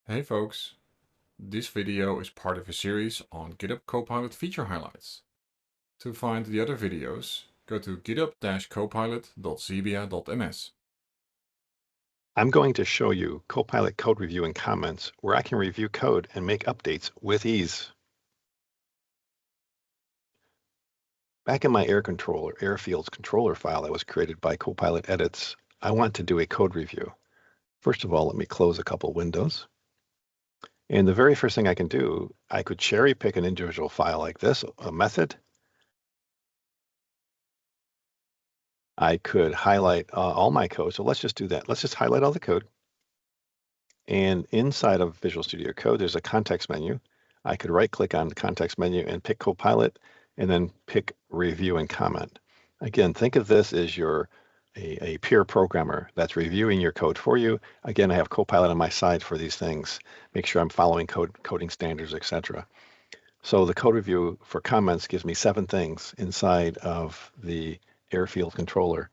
Hey folks, this video is part of a series on GitHub Copilot feature highlights. To find the other videos, go to github-copilot.zebia.ms. I'm going to show you Copilot code review and comments where I can review code and make updates with ease. Back in my airfields controller file that was created by Copilot edits, I want to do a code review. First of all, let me close a couple windows. And the very first thing I can do, I could cherry pick an individual file like this, a method. I could highlight all my code. So let's just do that. Let's just highlight all the code. And inside of Visual Studio Code, there's a context menu. I could right click on the context menu and pick Copilot and then pick review and comment. Again, think of this as a peer programmer that's reviewing your code for you. Again, I have Copilot on my side for these things. Make sure I'm following coding standards, etc. So the code review for comments gives me 7 things inside of the airfield controller.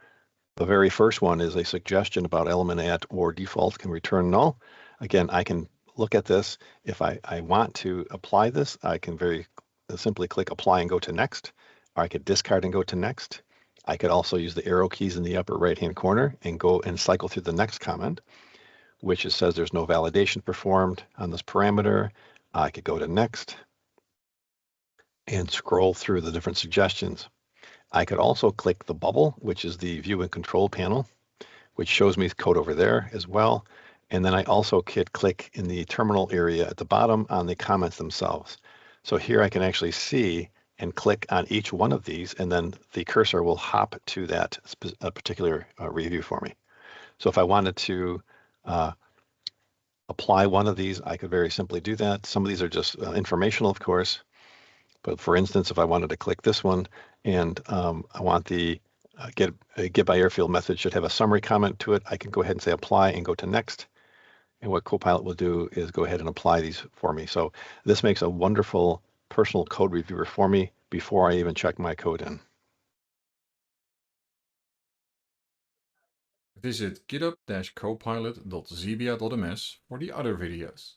The very first one is a suggestion about element at or default can return null. Again, I can look at this. If I want to apply this, I can very simply click apply and go to next, or I could discard and go to next. I could also use the arrow keys in the upper right-hand corner and go and cycle through the next comment, which it says there's no validation performed on this parameter. I could go to next and scroll through the different suggestions. I could also click the bubble, which is the view and control panel, which shows me code over there as well. And then I also could click in the terminal area at the bottom on the comments themselves. So here I can actually see and click on each one of these, and then the cursor will hop to that particular review for me. So if I wanted to apply one of these, I could very simply do that. Some of these are just informational, of course. But for instance, if I wanted to click this one and I want the get by airfield method should have a summary comment to it, I can go ahead and say apply and go to next. And what Copilot will do is go ahead and apply these for me. So this makes a wonderful personal code reviewer for me before I even check my code in. Visit github-copilot.zebia.ms for the other videos.